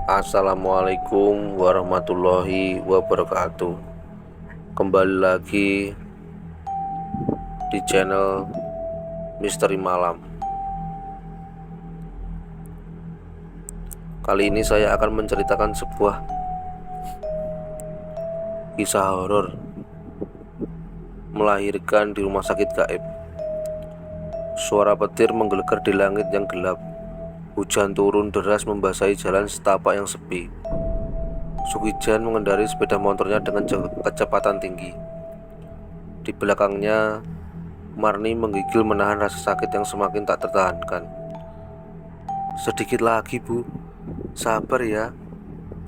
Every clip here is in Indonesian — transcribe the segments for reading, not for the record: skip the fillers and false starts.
Assalamualaikum warahmatullahi wabarakatuh. Kembali lagi di channel Misteri Malam. Kali ini saya akan menceritakan sebuah kisah horor melahirkan di rumah sakit gaib. Suara petir menggelegar di langit yang gelap. Hujan turun deras membasahi jalan setapak yang sepi. Sugijan mengendarai sepeda motornya dengan kecepatan tinggi. Di belakangnya, Marni menggigil menahan rasa sakit yang semakin tak tertahankan. "Sedikit lagi, Bu. Sabar ya.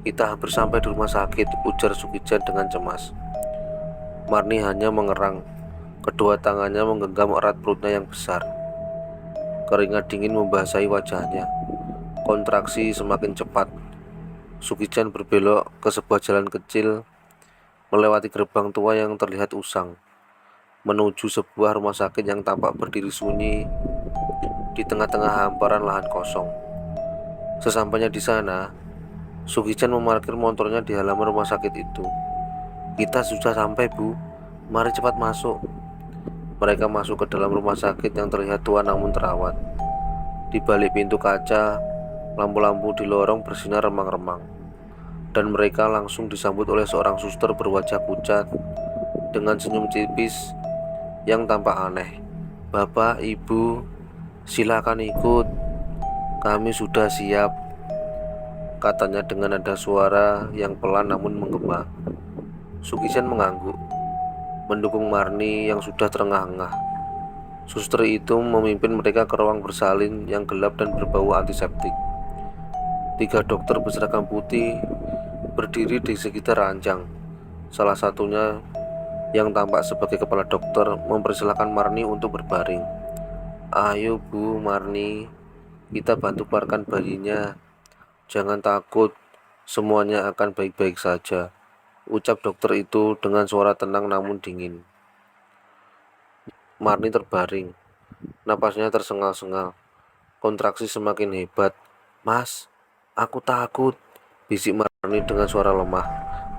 Kita hampir sampai di rumah sakit," ujar Sugijan dengan cemas. Marni hanya mengerang. Kedua tangannya menggenggam erat perutnya yang besar. Keringat dingin membasahi wajahnya. Kontraksi semakin cepat. Sugijan berbelok ke sebuah jalan kecil, melewati gerbang tua yang terlihat usang, menuju sebuah rumah sakit yang tampak berdiri sunyi di tengah-tengah hamparan lahan kosong. Sesampainya di sana, Sugijan memarkir motornya di halaman rumah sakit itu. "Kita sudah sampai, Bu. Mari cepat masuk." Mereka masuk ke dalam rumah sakit yang terlihat tua namun terawat. Di balik pintu kaca, lampu-lampu di lorong bersinar remang-remang, dan mereka langsung disambut oleh seorang suster berwajah pucat dengan senyum tipis yang tampak aneh. "Bapak, Ibu, silakan ikut. Kami sudah siap," katanya dengan nada suara yang pelan namun menggema. Sugijan mengangguk, mendukung Marni yang sudah terengah-engah. Suster itu memimpin mereka ke ruang bersalin yang gelap dan berbau antiseptik. 3 dokter berseragam putih berdiri di sekitar ranjang. Salah satunya yang tampak sebagai kepala dokter mempersilahkan Marni untuk berbaring. "Ayo, Bu Marni, kita bantu keluarkan bayinya. Jangan takut, semuanya akan baik-baik saja," ucap dokter itu dengan suara tenang namun dingin. Marni terbaring, napasnya tersengal-sengal, kontraksi semakin hebat. "Mas, aku takut," bisik Marni dengan suara lemah.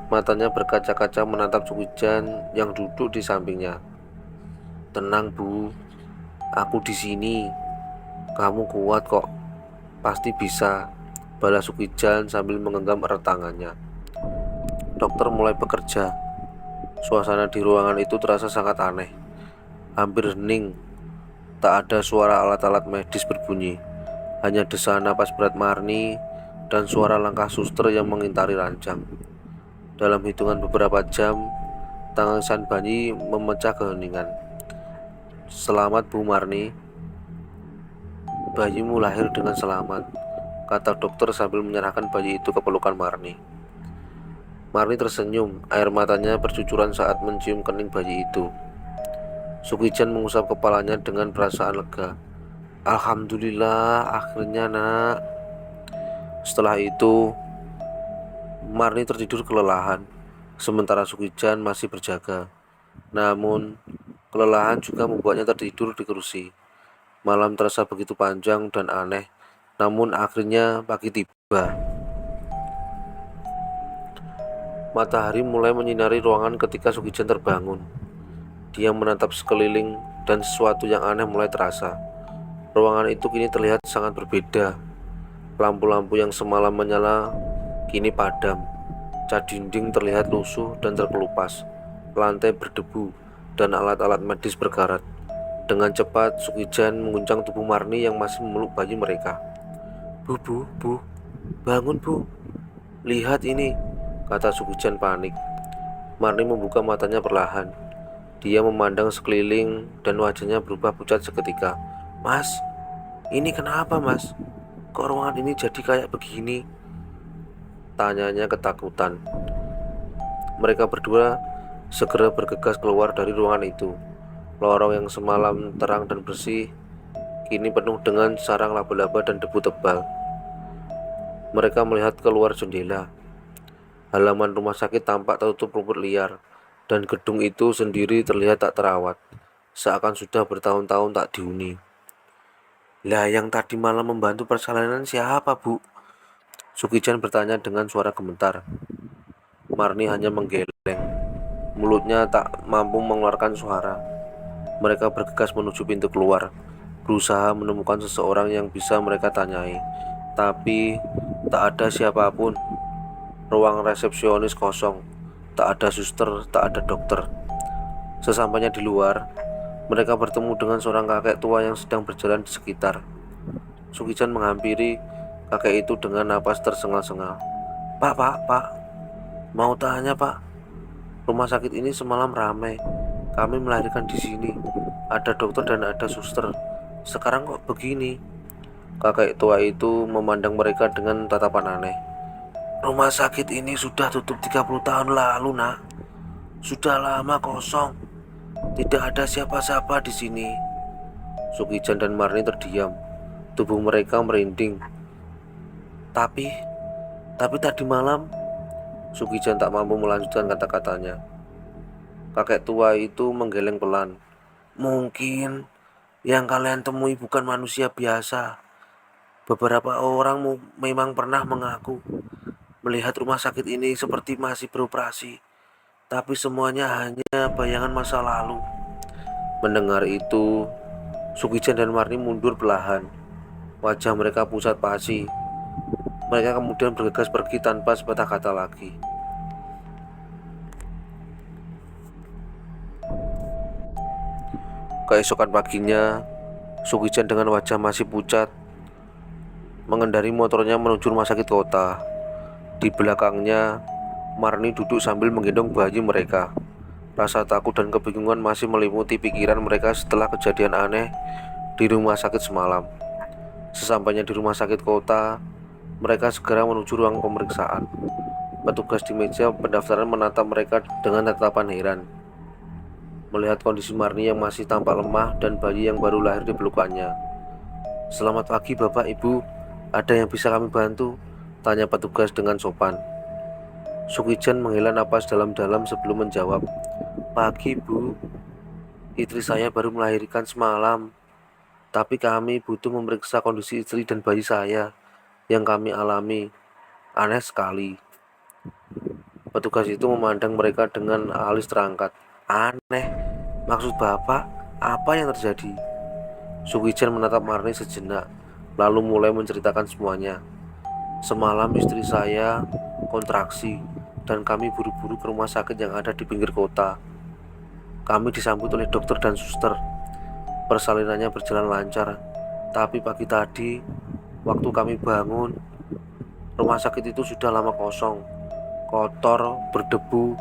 Matanya berkaca-kaca menatap Sugijan yang duduk di sampingnya. "Tenang, Bu, aku di sini. Kamu kuat kok, pasti bisa," balas Sugijan sambil menggenggam erat tangannya. Dokter mulai bekerja. Suasana di ruangan itu terasa sangat aneh, hampir hening. Tak ada suara alat-alat medis berbunyi, hanya desaan napas berat Marni dan suara langkah suster yang mengintari ranjang. Dalam hitungan beberapa jam, tangisan bayi memecah keheningan. "Selamat, Bu Marni. Bayimu lahir dengan selamat," kata dokter sambil menyerahkan bayi itu ke pelukan Marni. Marni tersenyum, air matanya bercucuran saat mencium kening bayi itu. Sugijan mengusap kepalanya dengan perasaan lega. "Alhamdulillah, akhirnya, Nak." Setelah itu, Marni tertidur kelelahan, sementara Sugijan masih berjaga. Namun, kelelahan juga membuatnya tertidur di kursi. Malam terasa begitu panjang dan aneh, namun akhirnya pagi tiba. Matahari mulai menyinari ruangan ketika Sugijan terbangun. Dia menatap sekeliling dan sesuatu yang aneh mulai terasa. Ruangan itu kini terlihat sangat berbeda. Lampu-lampu yang semalam menyala kini padam. Cat dinding terlihat lusuh dan terkelupas. Lantai berdebu dan alat-alat medis berkarat. Dengan cepat, Sugijan mengguncang tubuh Marni yang masih memeluk bayi mereka. Bu, bangun, Bu. Lihat ini," kata Sugijan panik. Marni membuka matanya perlahan. Dia memandang sekeliling dan wajahnya berubah pucat seketika. "Mas, ini kenapa, Mas? Kok ruangan ini jadi kayak begini?" tanyanya ketakutan. Mereka berdua segera bergegas keluar dari ruangan itu. Lorong yang semalam terang dan bersih kini penuh dengan sarang laba-laba dan debu tebal. Mereka melihat keluar jendela. Halaman rumah sakit tampak tertutup rumput liar, dan gedung itu sendiri terlihat tak terawat, seakan sudah bertahun-tahun tak dihuni. "Lah, yang tadi malam membantu persalinan siapa, Bu?" Sukijan bertanya dengan suara gemetar. Marni hanya menggeleng. Mulutnya tak mampu mengeluarkan suara. Mereka bergegas menuju pintu keluar, berusaha menemukan seseorang yang bisa mereka tanyai. Tapi tak ada siapapun. Ruang resepsionis kosong. Tak ada suster, tak ada dokter. Sesampainya di luar, mereka bertemu dengan seorang kakek tua yang sedang berjalan di sekitar. Sukijan menghampiri kakek itu dengan napas tersengal-sengal. Pak, mau tanya Pak, rumah sakit ini semalam ramai. Kami melahirkan di sini. Ada dokter dan ada suster. Sekarang kok begini? Kakek tua itu memandang mereka dengan tatapan aneh. Rumah sakit ini sudah tutup 30 tahun lalu, Nak. Sudah lama kosong. Tidak ada siapa-siapa di sini. Sukijan dan Marni terdiam. Tubuh mereka merinding. Tapi tadi malam, Sukijan tak mampu melanjutkan kata-katanya. Kakek tua itu menggeleng pelan. Mungkin yang kalian temui bukan manusia biasa. Beberapa orang memang pernah mengaku melihat rumah sakit ini seperti masih beroperasi. Tapi semuanya hanya bayangan masa lalu. Mendengar itu, Sukijan dan Marni mundur perlahan. Wajah mereka pucat pasi. Mereka kemudian bergegas pergi tanpa sepatah kata lagi. Keesokan paginya, Sukijan dengan wajah masih pucat mengendari motornya menuju rumah sakit kota. Di belakangnya, Marni duduk sambil menggendong bayi mereka. Rasa takut dan kebingungan masih meliputi pikiran mereka setelah kejadian aneh di rumah sakit semalam. Sesampainya di rumah sakit kota, mereka segera menuju ruang pemeriksaan. Petugas di meja pendaftaran menatap mereka dengan tatapan heran. Melihat kondisi Marni yang masih tampak lemah dan bayi yang baru lahir di pelukannya. Selamat pagi Bapak Ibu, ada yang bisa kami bantu? Tanya petugas dengan sopan. Sukijan menghela napas dalam-dalam sebelum menjawab. Pagi Bu, istri saya baru melahirkan semalam. Tapi kami butuh memeriksa kondisi istri dan bayi saya yang kami alami. Aneh sekali. Petugas itu memandang mereka dengan alis terangkat. Aneh, maksud Bapak apa yang terjadi? Sukijan menatap Marni sejenak, lalu mulai menceritakan semuanya. Semalam istri saya kontraksi dan kami buru-buru ke rumah sakit yang ada di pinggir kota. Kami disambut oleh dokter dan suster. Persalinannya berjalan lancar. Tapi pagi tadi, waktu kami bangun, rumah sakit itu sudah lama kosong, kotor, berdebu,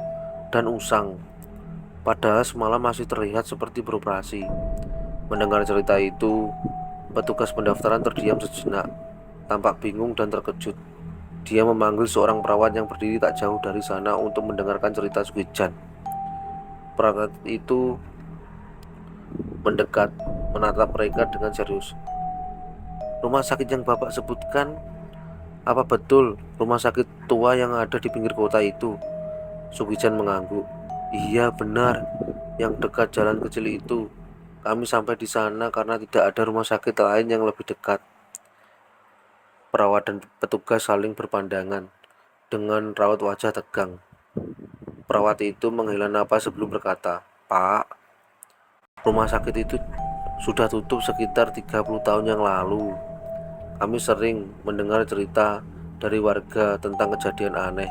dan usang. Padahal semalam masih terlihat seperti beroperasi. Mendengar cerita itu, petugas pendaftaran terdiam sejenak, tampak bingung dan terkejut. Dia memanggil seorang perawat yang berdiri tak jauh dari sana untuk mendengarkan cerita Sukijan. Perawat itu mendekat, menatap mereka dengan serius. Rumah sakit yang Bapak sebutkan, apa betul rumah sakit tua yang ada di pinggir kota itu? Sukijan mengangguk. Iya benar, yang dekat jalan kecil itu. Kami sampai di sana karena tidak ada rumah sakit lain yang lebih dekat. Perawat dan petugas saling berpandangan dengan raut wajah tegang. Perawat itu menghela napas sebelum berkata, Pak, rumah sakit itu sudah tutup sekitar 30 tahun yang lalu. Kami sering mendengar cerita dari warga tentang kejadian aneh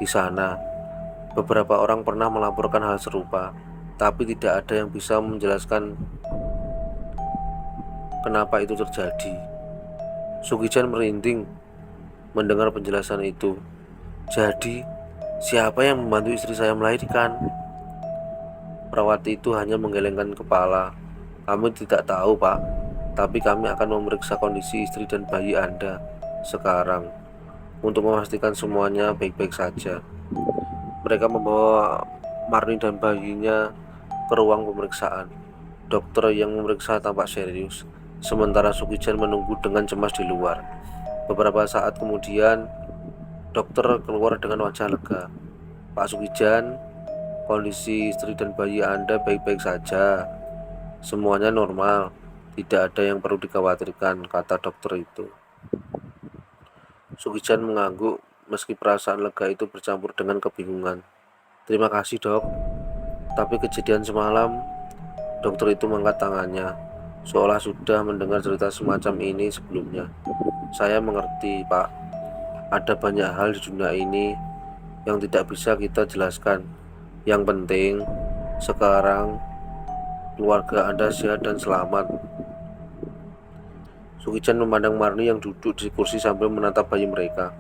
di sana. Beberapa orang pernah melaporkan hal serupa, tapi tidak ada yang bisa menjelaskan kenapa itu terjadi. Sukijan merinding mendengar penjelasan itu. Jadi, siapa yang membantu istri saya melahirkan? Perawat itu hanya menggelengkan kepala. Kami tidak tahu, Pak. Tapi kami akan memeriksa kondisi istri dan bayi Anda sekarang untuk memastikan semuanya baik-baik saja. Mereka membawa Marni dan bayinya ke ruang pemeriksaan. Dokter yang memeriksa tampak serius, sementara Sukijan menunggu dengan cemas di luar. Beberapa saat kemudian, dokter keluar dengan wajah lega. Pak Sukijan, kondisi istri dan bayi Anda baik-baik saja. Semuanya normal, tidak ada yang perlu dikhawatirkan, kata dokter itu. Sukichan mengangguk meski perasaan lega itu bercampur dengan kebingungan. Terima kasih dok, tapi kejadian semalam, dokter itu mengangkat tangannya, seolah sudah mendengar cerita semacam ini sebelumnya. Saya mengerti pak, ada banyak hal di dunia ini yang tidak bisa kita jelaskan. Yang penting, sekarang keluarga Anda sehat dan selamat. Sukichan memandang Marni yang duduk di kursi sambil menatap bayi mereka.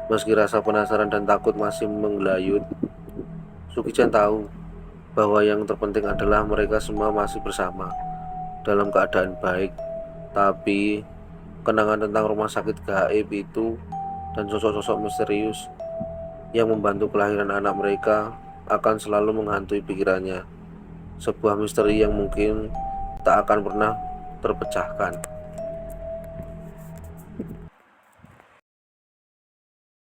Meski rasa penasaran dan takut masih menggelayut, Sukichan tahu bahwa yang terpenting adalah mereka semua masih bersama, dalam keadaan baik. Tapi, kenangan tentang rumah sakit gaib itu dan sosok-sosok misterius yang membantu kelahiran anak mereka akan selalu menghantui pikirannya. Sebuah misteri yang mungkin tak akan pernah terpecahkan.